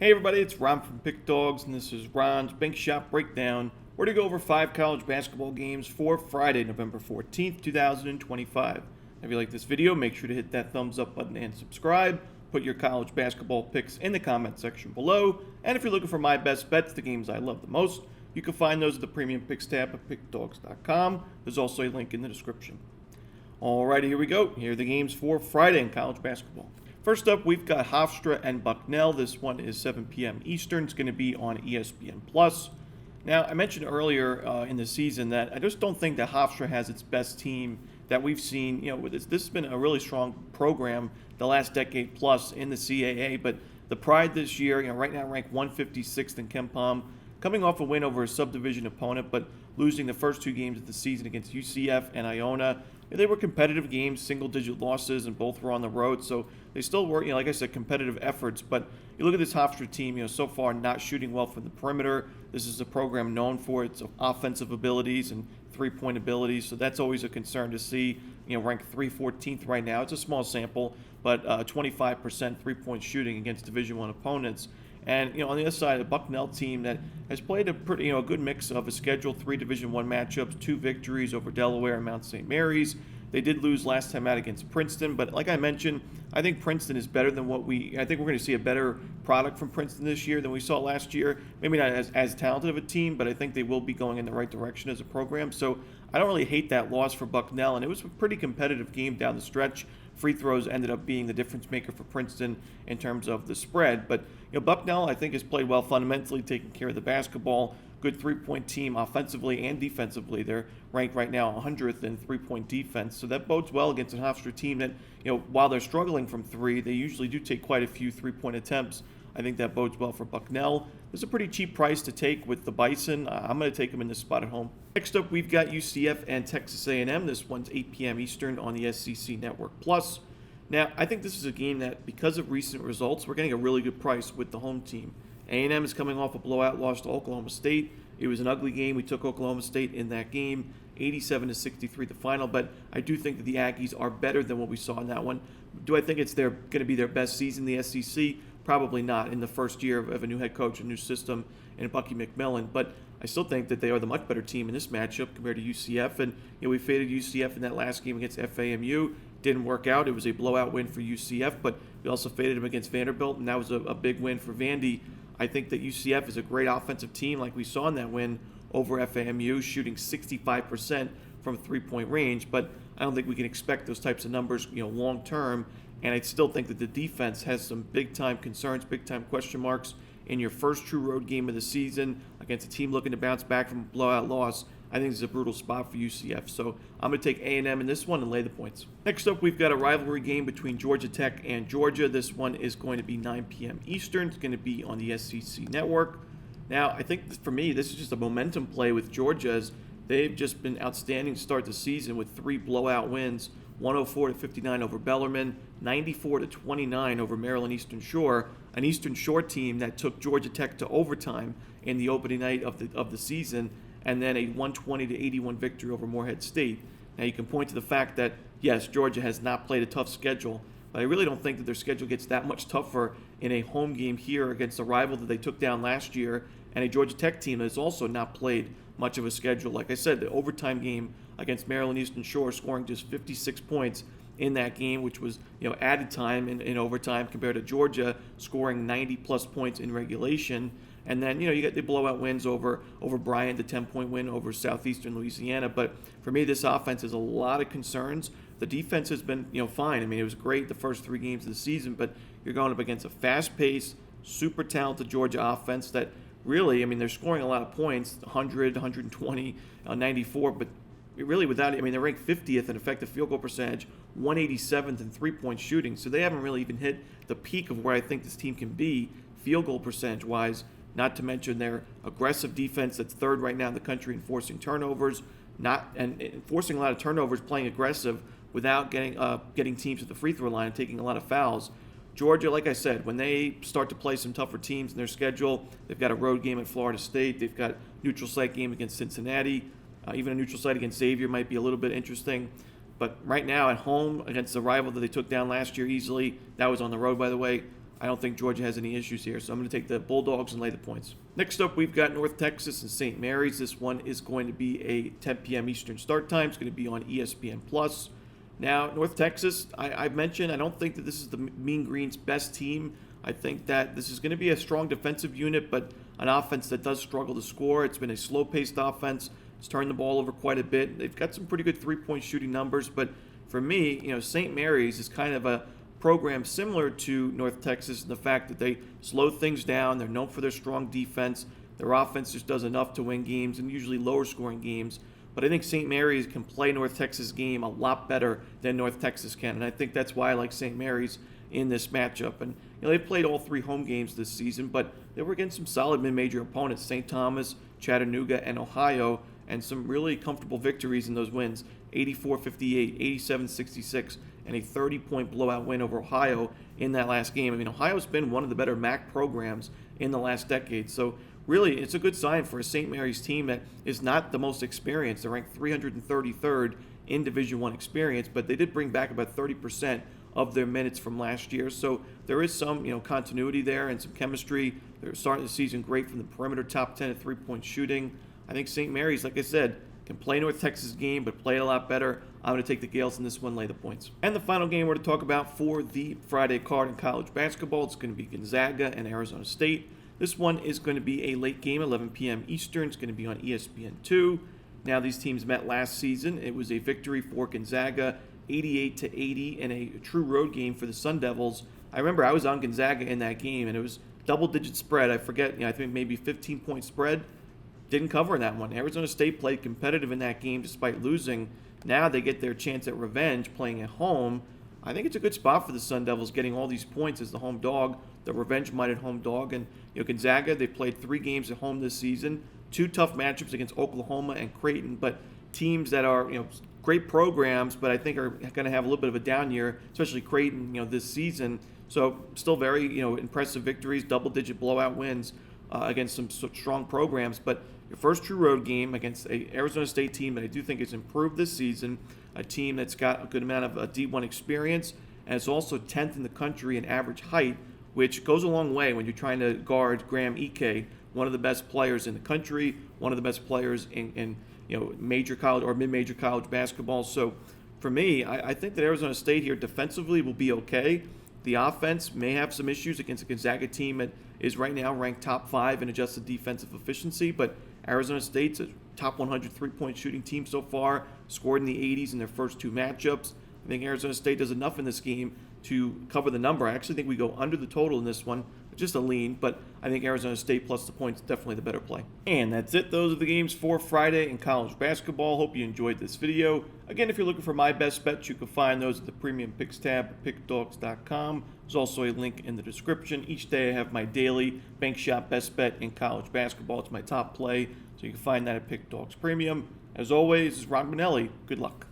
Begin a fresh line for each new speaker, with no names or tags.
Hey everybody, it's Ron from Pickdawgz, and this is Ron's Bank Shop Breakdown. We're going to go over 5 college basketball games for Friday, November 14th, 2025. If you like this video, make sure to hit that thumbs up button and subscribe. Put your college basketball picks in the comment section below. And if you're looking for my best bets, the games I love the most, you can find those at the Premium Picks tab at pickdawgz.com. There's also a link in the description. Alrighty, here we go. Here are the games for Friday in college basketball. First up, we've got Hofstra and Bucknell. This one is 7 p.m. Eastern. It's going to be on ESPN+. Now, I mentioned earlier in the season that I just don't think that Hofstra has its best team that we've seen. This has been a really strong program the last decade plus in the CAA, but the Pride this year, right now ranked 156th in KenPom, coming off a win over a subdivision opponent, but losing the first 2 games of the season against UCF and Iona. They were competitive games, single-digit losses, and both were on the road, so they still were, like I said, competitive efforts. But you look at this Hofstra team, so far not shooting well from the perimeter. This is a program known for its offensive abilities and three-point abilities, so that's always a concern to see. Ranked 314th right now. It's a small sample, but 25% three-point shooting against Division I opponents. And on the other side, a Bucknell team that has played a pretty a good mix of a scheduled 3 Division I matchups, 2 victories over Delaware and Mount St. Mary's. They did lose last time out against Princeton, but like I mentioned, I think Princeton is better than I think we're going to see a better product from Princeton this year than we saw last year. Maybe not as talented of a team, but I think they will be going in the right direction as a program. So I don't really hate that loss for Bucknell, and it was a pretty competitive game down the stretch. Free throws ended up being the difference maker for Princeton in terms of the spread. But Bucknell, I think, has played well fundamentally, taking care of the basketball. Good three-point team offensively and defensively. They're ranked right now 100th in three-point defense. So that bodes well against a Hofstra team that, while they're struggling from 3, they usually do take quite a few three-point attempts. I think that bodes well for Bucknell. It's a pretty cheap price to take with the Bison. I'm going to take them in this spot at home. Next up, we've got UCF and Texas A&M. This one's 8 p.m. Eastern on the SEC Network Plus. Now, I think this is a game that, because of recent results, we're getting a really good price with the home team. A&M is coming off a blowout loss to Oklahoma State. It was an ugly game. We took Oklahoma State in that game, 87-63 the final, but I do think that the Aggies are better than what we saw in that one. Do I think it's going to be their best season in the SEC? Probably not in the first year of a new head coach, a new system, and Bucky McMillan, but I still think that they are the much better team in this matchup compared to UCF, and we faded UCF in that last game against FAMU. Didn't work out. It was a blowout win for UCF, but we also faded them against Vanderbilt, and that was a big win for Vandy. I think that UCF is a great offensive team, like we saw in that win over FAMU, shooting 65% from three-point range, but I don't think we can expect those types of numbers, long term. And I still think that the defense has some big-time concerns, big-time question marks in your first true road game of the season against a team looking to bounce back from a blowout loss. I think this is a brutal spot for UCF. So I'm going to take A&M in this one and lay the points. Next up, we've got a rivalry game between Georgia Tech and Georgia. This one is going to be 9 p.m. Eastern. It's going to be on the SEC Network. Now, I think for me, this is just a momentum play with Georgia, as they've just been outstanding to start the season with 3 blowout wins, 104-59 over Bellarmine, 94-29 over Maryland Eastern Shore, an Eastern Shore team that took Georgia Tech to overtime in the opening night of the season, and then a 120-81 victory over Morehead State. Now, you can point to the fact that, yes, Georgia has not played a tough schedule, but I really don't think that their schedule gets that much tougher in a home game here against a rival that they took down last year, and a Georgia Tech team that has also not played much of a schedule. Like I said, the overtime game against Maryland Eastern Shore, scoring just 56 points in that game, which was added time in overtime, compared to Georgia scoring 90-plus points in regulation. And then, you get the blowout wins over Bryant, the 10-point win over Southeastern Louisiana. But for me, this offense has a lot of concerns. The defense has been, fine. I mean, it was great the first 3 games of the season, but you're going up against a fast-paced, super talented Georgia offense that really, they're scoring a lot of points, 100, 120, 94, but really without it, they're ranked 50th in effective field goal percentage, 187th in three-point shooting, so they haven't really even hit the peak of where I think this team can be field goal percentage-wise, not to mention their aggressive defense that's 3rd right now in the country in forcing turnovers, and forcing a lot of turnovers, playing aggressive without getting teams at the free throw line and taking a lot of fouls. Georgia, like I said, when they start to play some tougher teams in their schedule, they've got a road game at Florida State, they've got neutral site game against Cincinnati, even a neutral site against Xavier might be a little bit interesting. But right now at home against the rival that they took down last year easily, that was on the road, by the way, I don't think Georgia has any issues here, so I'm going to take the Bulldogs and lay the points. Next up, we've got North Texas and St. Mary's. This one is going to be a 10 p.m. Eastern start time. It's going to be on ESPN+. Now, North Texas, I've mentioned, I don't think that this is the Mean Green's best team. I think that this is going to be a strong defensive unit, but an offense that does struggle to score. It's been a slow-paced offense. It's turned the ball over quite a bit. They've got some pretty good three-point shooting numbers, but for me, St. Mary's is kind of a program similar to North Texas in the fact that they slow things down. They're known for their strong defense. Their offense just does enough to win games, and usually lower-scoring games. But I think St. Mary's can play North Texas' game a lot better than North Texas can, and I think that's why I like St. Mary's in this matchup. And they've played all 3 home games this season, but they were against some solid mid-major opponents: St. Thomas, Chattanooga, and Ohio, and some really comfortable victories in those wins: 84-58, 87-66, and a 30-point blowout win over Ohio in that last game. I mean, Ohio's been one of the better MAC programs in the last decade, so really it's a good sign for a St. Mary's team that is not the most experienced. They're ranked 333rd in Division I experience, but they did bring back about 30% of their minutes from last year, so there is some continuity there and some chemistry. They're starting the season great from the perimeter, top 10 at three-point shooting. I think St. Mary's, like I said, can play North Texas' game, but play it a lot better. I'm going to take the Gales in this one, lay the points. And the final game we're to talk about for the Friday card in college basketball, it's going to be Gonzaga and Arizona State. This one is going to be a late game, 11 p.m. Eastern. It's going to be on ESPN2. Now, these teams met last season. It was a victory for Gonzaga, 88-80, in a true road game for the Sun Devils. I remember I was on Gonzaga in that game, and it was double-digit spread. I forget, I think maybe 15-point spread. Didn't cover in that one. Arizona State played competitive in that game despite losing. Now they get their chance at revenge playing at home. I think it's a good spot for the Sun Devils, getting all these points as the home dog, the revenge-minded home dog. And Gonzaga, they played 3 games at home this season, 2 tough matchups against Oklahoma and Creighton, but teams that are great programs, but I think are going to have a little bit of a down year, especially Creighton this season. So still very impressive victories, double-digit blowout wins against some strong programs, but your first true road game against a Arizona State team that I do think has improved this season, a team that's got a good amount of D1 experience, and it's also 10th in the country in average height, which goes a long way when you're trying to guard Graham Ike, one of the best players in the country, one of the best players in major college or mid-major college basketball. So for me, I think that Arizona State here defensively will be okay. The offense may have some issues against a Gonzaga team that is right now ranked top 5 in adjusted defensive efficiency, but Arizona State's a top 100 three-point shooting team so far, scored in the 80s in their first 2 matchups. I think Arizona State does enough in this game to cover the number. I actually think we go under the total in this one, just a lean, but I think Arizona State plus the points is definitely the better play. And that's it. Those are the games for Friday in college basketball. Hope you enjoyed this video. Again, if you're looking for my best bets, you can find those at the Premium Picks tab at Pickdawgz.com. There's also a link in the description. Each day I have my daily bank shop best bet in college basketball. It's my top play, so you can find that at Pickdawgz Premium. As always, this is Romanelli. Good luck.